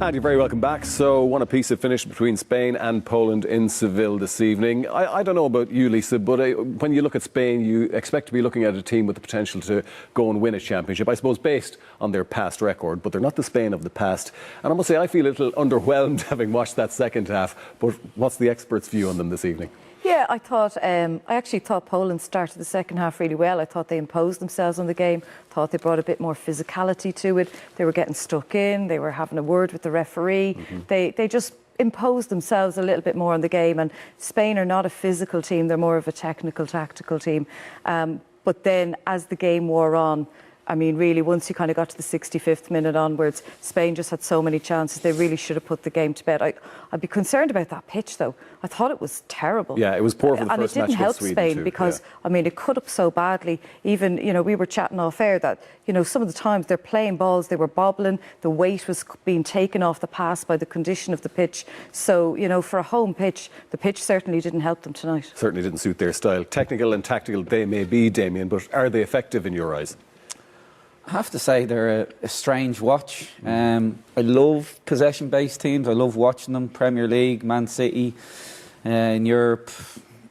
And you're very welcome back. So, one apiece have finished between Spain and Poland in Seville this evening. I don't know about you, Lisa, but when you look at Spain, you expect to be looking at a team with the potential to go and win a championship, I suppose, based on their past record. But they're not the Spain of the past. And I must say, I feel a little underwhelmed having watched that second half. But what's the experts' view on them this evening? Yeah, I actually thought Poland started the second half really well. I thought they imposed themselves on the game. Thought they brought a bit more physicality to it. They were getting stuck in. They were having a word with the referee. They just imposed themselves a little bit more on the game. And Spain are not a physical team. They're more of a technical, tactical team. But then as the game wore on, I mean, really, once you kind of got to the 65th minute onwards, Spain just had so many chances. They really should have put the game to bed. I'd be concerned about that pitch, though. I thought it was terrible. Yeah, it was poor for the first match. And it didn't help Spain because, I mean, it cut up so badly. Even, you know, we were chatting off air that, you know, some of the times they're playing balls, they were bobbling, the weight was being taken off the pass by the condition of the pitch. So, you know, for a home pitch, the pitch certainly didn't help them tonight. Certainly didn't suit their style. Technical and tactical they may be, Damien, but are they effective in your eyes? I have to say they're a strange watch. I love possession-based teams. I love watching them. Premier League, Man City, in Europe,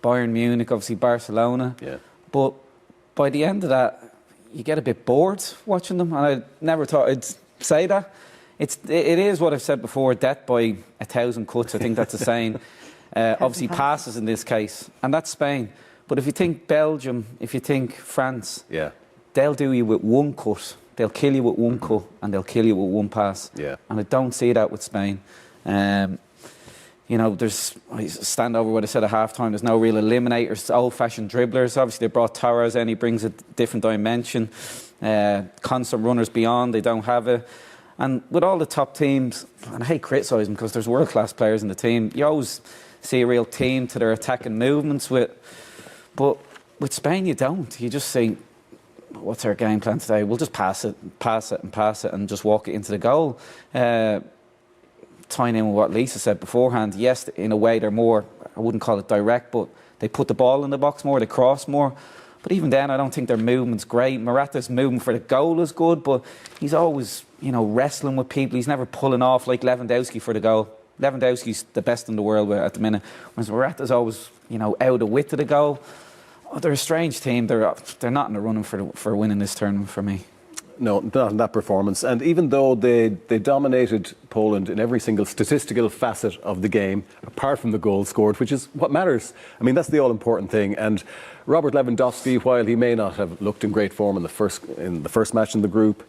Bayern Munich, obviously Barcelona. Yeah. But by the end of that, you get a bit bored watching them. And I never thought I'd say that. It is what I've said before, death by 1,000 cuts. I think that's a saying. Obviously passes in this case. And that's Spain. But if you think Belgium, if you think France... Yeah. They'll do you with one cut, they'll kill you with one cut, and they'll kill you with one pass. Yeah. And I don't see that with Spain. You know, I stand over what I said at half-time, there's no real eliminators, old-fashioned dribblers. Obviously, they brought Torres in, he brings a different dimension. Constant runners beyond, they don't have it. And with all the top teams, and I hate criticising because there's world-class players in the team, you always see a real team to their attacking movements with. But with Spain, you don't. You just see... What's our game plan today? We'll just pass it, and just walk it into the goal. Tying in with what Lisa said beforehand, yes, in a way they're more, I wouldn't call it direct, but they put the ball in the box more, they cross more. But even then, I don't think their movement's great. Morata's movement for the goal is good, but he's always, you know, wrestling with people. He's never pulling off like Lewandowski for the goal. Lewandowski's the best in the world at the minute, whereas Morata's always, you know, out of width of the goal. Oh, they're a strange team. They're not in the running for winning this tournament for me. No, not in that performance. And even though they dominated Poland in every single statistical facet of the game, apart from the goal scored, which is what matters. I mean, that's the all-important thing. And Robert Lewandowski, while he may not have looked in great form in the first match in the group,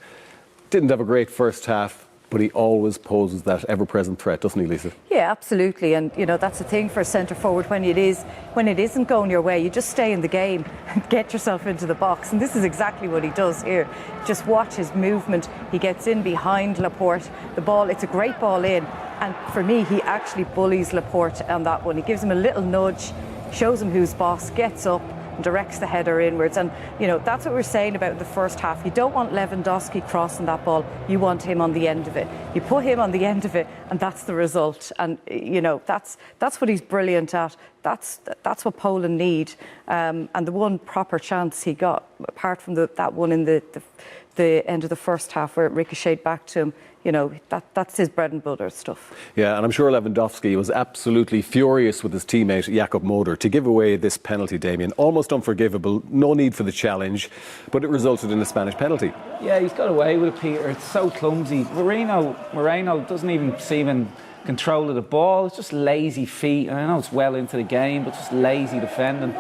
didn't have a great first half. But he always poses that ever-present threat, doesn't he, Lisa? Yeah, absolutely. And, you know, that's the thing for a centre-forward when it isn't going your way. You just stay in the game and get yourself into the box. And this is exactly what he does here. Just watch his movement. He gets in behind Laporte. The ball, it's a great ball in. And for me, he actually bullies Laporte on that one. He gives him a little nudge, shows him who's boss, gets up, and directs the header inwards. And, you know, that's what we're saying about the first half. You don't want Lewandowski crossing that ball. You want him on the end of it. You put him on the end of it, and that's the result. And, you know, that's what he's brilliant at. That's what Poland need. And the one proper chance he got, apart from that one in the end of the first half where it ricocheted back to him, you know, that's his bread and butter stuff. Yeah, and I'm sure Lewandowski was absolutely furious with his teammate Jakub Moder to give away this penalty, Damien. Almost unforgivable, no need for the challenge, but it resulted in a Spanish penalty. Yeah, he's got away with it, Peter. It's so clumsy. Moreno doesn't even seem in control of the ball. It's just lazy feet. And I know it's well into the game, but just lazy defending.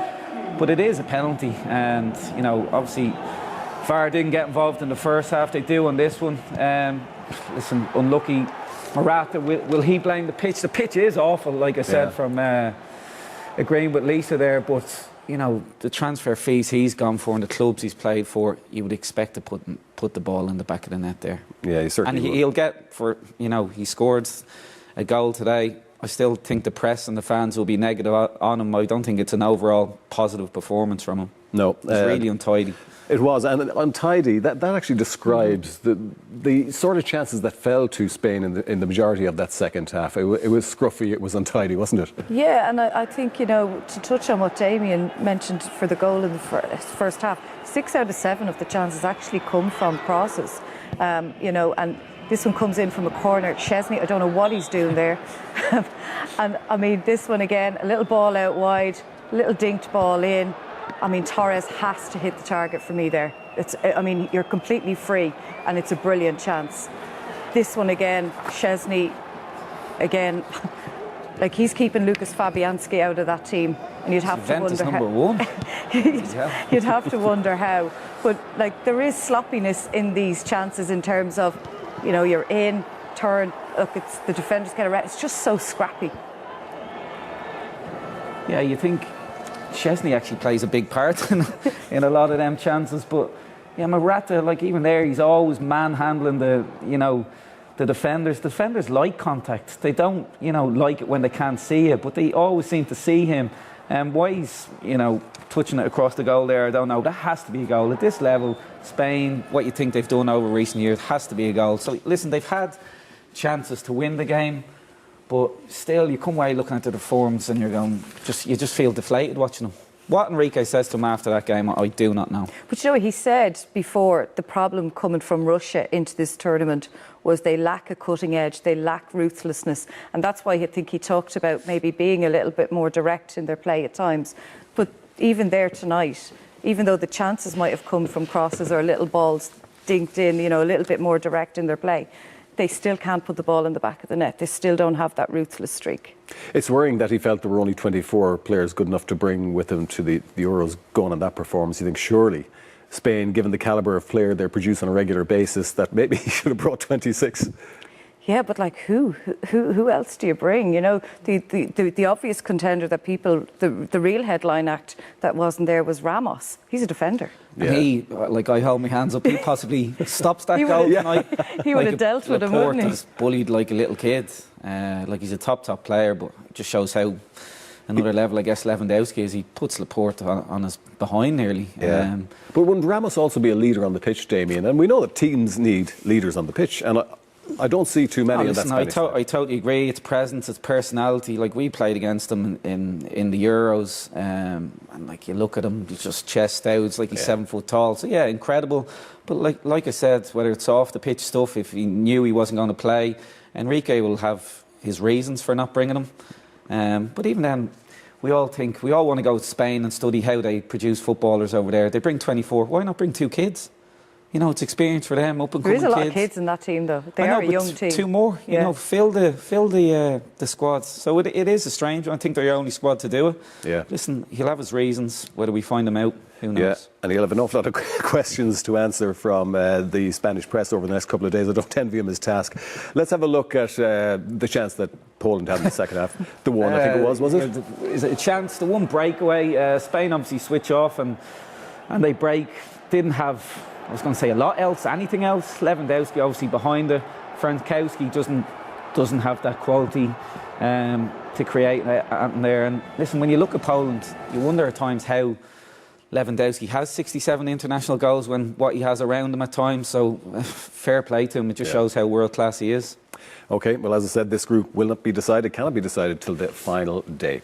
But it is a penalty, and, you know, obviously VAR didn't get involved in the first half. They do on this one. Listen, unlucky. Morata, will he blame the pitch? The pitch is awful, like I said, from agreeing with Lisa there. But, you know, the transfer fees he's gone for and the clubs he's played for, you would expect to put the ball in the back of the net there. Yeah, he certainly And he'll get, for, you know, he scored a goal today. I still think the press and the fans will be negative on him. I don't think it's an overall positive performance from him. No. It's really untidy. It was, and untidy, that actually describes the sort of chances that fell to Spain in the majority of that second half. It was scruffy, it was untidy, wasn't it? Yeah, and I think, you know, to touch on what Damien mentioned for the goal in the first half, 6 out of 7 of the chances actually come from crosses. You know, and This one comes in from a corner. Chesney, I don't know what he's doing there. And I mean, this one again, a little ball out wide, a little dinked ball in. I mean, Torres has to hit the target for me there. I mean, you're completely free, and it's a brilliant chance. This one again, Chesney, again, like he's keeping Lucas Fabianski out of that team, and you'd have Juventus to wonder number how. one. You'd have to wonder how. But like, there is sloppiness in these chances in terms of, you know, you're in, turn, look, it's the defenders get around. It's just so scrappy. Yeah, you think Chesney actually plays a big part in a lot of them chances, but yeah, Morata, like even there, he's always manhandling the defenders. Defenders like contact. They don't, like it when they can't see it, but they always seem to see him. And why he's, touching it across the goal there, I don't know. That has to be a goal. At this level, Spain, what you think they've done over recent years, has to be a goal. So listen, they've had chances to win the game, but still, you come away looking at the forms and you're going, you just feel deflated watching them. What Enrique says to him after that game, I do not know. But you know, he said before, the problem coming from Russia into this tournament was they lack a cutting edge, they lack ruthlessness. And that's why I think he talked about maybe being a little bit more direct in their play at times. But even there tonight, even though the chances might have come from crosses or little balls dinked in, a little bit more direct in their play, they still can't put the ball in the back of the net. They still don't have that ruthless streak. It's worrying that he felt there were only 24 players good enough to bring with him to the Euros going on that performance. You think surely Spain, given the calibre of player they produce on a regular basis, that maybe he should have brought 26. Yeah, but like who else do you bring? The obvious contender that people, the real headline act that wasn't there was Ramos. He's a defender. Yeah. And he, I hold my hands up, he possibly stops that goal tonight. He would have dealt with him, wouldn't he? He's bullied like a little kid. He's a top player, but it just shows how another level, I guess, Lewandowski is. He puts Laporte on his behind nearly. Yeah. But wouldn't Ramos also be a leader on the pitch, Damien? And we know that teams need leaders on the pitch, and I don't see too many of that. I totally agree. It's presence, it's personality. Like, we played against him in the Euros, and like, you look at him, he's just chest out. It's like he's 7 foot tall. So yeah, incredible. But like I said, whether it's off the pitch stuff, if he knew he wasn't going to play, Enrique will have his reasons for not bringing him. But even then, we all want to go to Spain and study how they produce footballers over there. They bring 24. Why not bring 2 kids? It's experience for them, up and coming kids. There is a lot of kids in that team, though. They are a young team. 2 more, fill the squads. So it is a strange one. I think they're the only squad to do it. Yeah. Listen, he'll have his reasons. Whether we find them out, who knows? Yeah, and he'll have an awful lot of questions to answer from the Spanish press over the next couple of days. I don't envy him his task. Let's have a look at the chance that Poland had in the second half. The one, I think it was it? Is it a chance? The one breakaway. Spain obviously switch off and they break. Didn't have, I was going to say a lot else, anything else. Lewandowski obviously behind it. Frankowski doesn't have that quality to create there. And listen, when you look at Poland, you wonder at times how Lewandowski has 67 international goals when what he has around him at times. So fair play to him. It just shows how world class he is. Okay, well, as I said, this group will not be decided, cannot be decided till the final day.